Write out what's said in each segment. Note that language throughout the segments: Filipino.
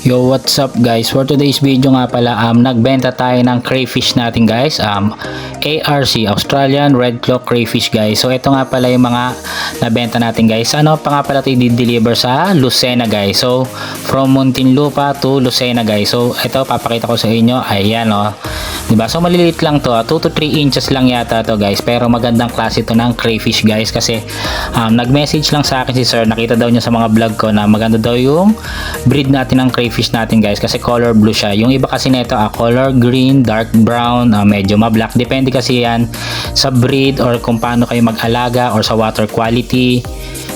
Yo, what's up guys? For today's video nga pala, nagbenta tayo ng crayfish natin guys. ARC, Australian Red Claw Crayfish guys. So ito nga pala yung mga nabenta natin guys. Ano pa nga pala ito i-deliver sa Lucena guys. So from Muntinlupa to Lucena guys. So ito papakita ko sa inyo. Ayan oh. Diba? So maliliit lang to. 2 to 3 inches lang yata to guys. Pero magandang klase to ng crayfish guys. Kasi nag-message lang sa akin si sir. Nakita daw niya sa mga vlog ko na maganda daw yung breed natin ng crayfish natin guys. Kasi color blue siya. Yung iba kasi nito color green, dark brown, medyo ma-black. Depende kasi yan sa breed or kung paano kayo mag-alaga or sa water quality.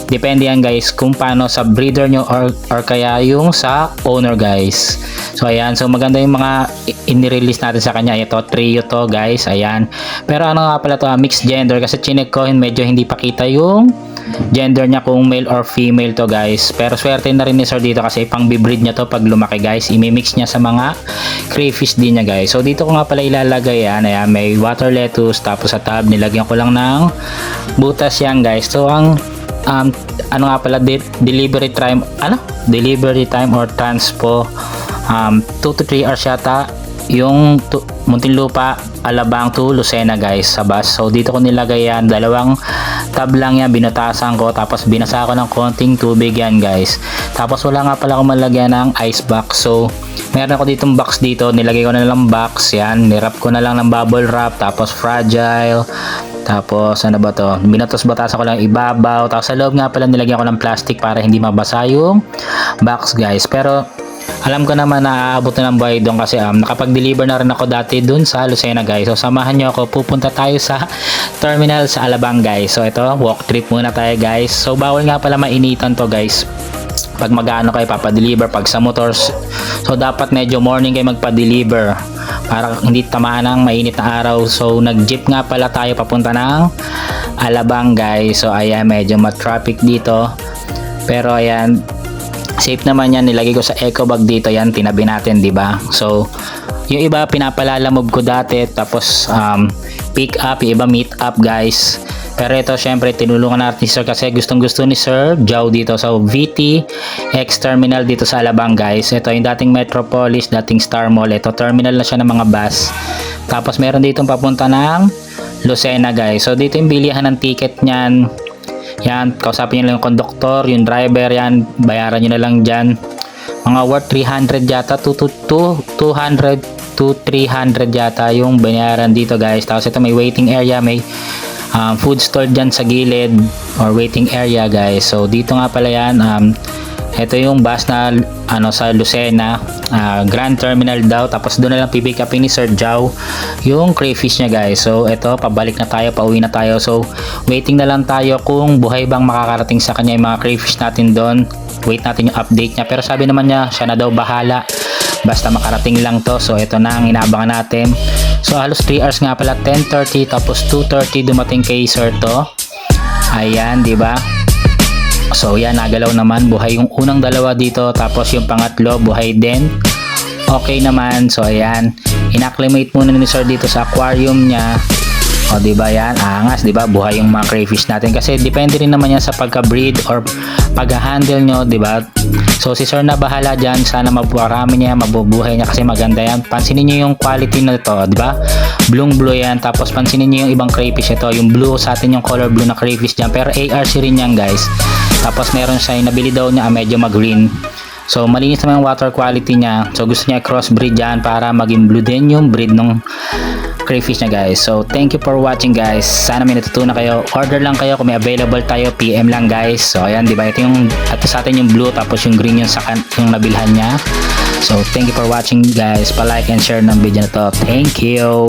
Depende yan guys kung paano sa breeder nyo or kaya yung sa owner guys. So ayan, so maganda yung mga inirelease natin sa kanya. Ito, trio to guys, ayan. Pero ano nga pala to, mixed gender kasi chinek ko medyo hindi pa kita yung gender niya kung male or female to guys. Pero swerte na rin ni sir dito kasi pang bibreed niya to pag lumaki guys. Imimix niya sa mga crayfish din niya guys. So dito ko nga pala ilalagay yan. Ayan, may water lettuce tapos sa tab nilagyan ko lang ng butas yan guys. So ang ano nga pala delivery time or transpo 2 to 3 hours yata yung Muntinlupa Alabang to Lucena guys sa bus. So dito ko nilagay yan, dalawang tab lang yan, binutasan ko tapos binasa ko ng konting tubig yan guys. Tapos wala nga pala akong malagyan ng ice box. So meron ako ditong box dito, nilagay ko na lang box yan, nirap ko na lang ng bubble wrap tapos fragile. Tapos ano ba to, binatos-batasan ko lang ibabaw. Tapos sa loob nga pala nilagyan ko ng plastic para hindi mabasa yung box guys. Pero alam ko naman na aabot na ng buhay doon kasi nakapag-deliver na rin ako dati doon sa Lucena guys. So samahan nyo ako, pupunta tayo sa terminal sa Alabang guys. So ito, walk trip muna tayo guys. So bawal nga pala mainitan to guys pag mag-ano kayo papadeliver pag sa motors. So dapat medyo morning kayo magpa-deliver para hindi tamaan ng mainit na araw. So nag-jeep nga pala tayo papunta ng Alabang guys. So ayan, medyo ma-traffic dito. Pero ayan, safe naman yan. Nilagay ko sa eco bag dito yan, tinabi natin, di ba? So yung iba pinapalalamove ko dati tapos pick up, yung iba meet up guys. Pero ito syempre tinulungan natin sir kasi gustong gusto ni Sir Jow dito sa VT X Terminal dito sa Alabang guys. Ito yung dating Metropolis, dating Star Mall. Ito terminal na siya ng mga bus. Tapos meron dito papunta ng Lucena guys. So dito yung bilihan ng ticket niyan. Yan, kausapin nyo lang yung conductor, yung driver yan, bayaran nyo na lang dyan. Mga worth 300 yata, 200 to 300 yata yung bayaran dito guys. Tapos ito may waiting area, may food store dyan sa gilid or waiting area guys. So dito nga pala yan, ito yung bus na sa Lucena Grand Terminal daw. Tapos doon na lang pipick upin ni Sir Jow yung crayfish niya guys. So ito, pabalik na tayo, pauwi na tayo. So waiting na lang tayo kung buhay bang makakarating sa kanya yung mga crayfish natin doon. Wait natin yung update niya. Pero sabi naman niya, siya na daw bahala basta makarating lang to. So ito na ang inaabangan natin. So halos 3 hours nga pala, 10:30 tapos 2:30 dumating kay Sir to. Ayan, di ba? So yan, nagalaw naman, buhay yung unang dalawa dito, tapos yung pangatlo buhay din. Okay naman. So ayan, inacclimate muna ni Sir dito sa aquarium niya. O diba yan, angas, diba? Buhay yung mga crayfish natin kasi depende rin naman yan sa pagka-breed or pag-handle nyo, diba? So si Sir na bahala dyan, sana mabuharami niya, mabubuhay niya kasi maganda yan. Pansinin nyo yung quality na ito, diba? Blue yan, tapos pansinin nyo yung ibang crayfish. Ito, yung blue sa atin, yung color blue na crayfish dyan, pero ARC rin yan guys. Tapos meron siya, nabili daw niya medyo mag-green. So malinis naman yung water quality niya. So gusto niya crossbreed yan para maging blue din yung breed ng crayfish niya guys. So thank you for watching guys. Sana may natutunan kayo. Order lang kayo kung may available tayo, PM lang guys. So ayan, diba? Ito yung sa atin yung blue tapos yung green yung yung nabilhan niya. So thank you for watching guys. Pa-like and share ng video na to. Thank you.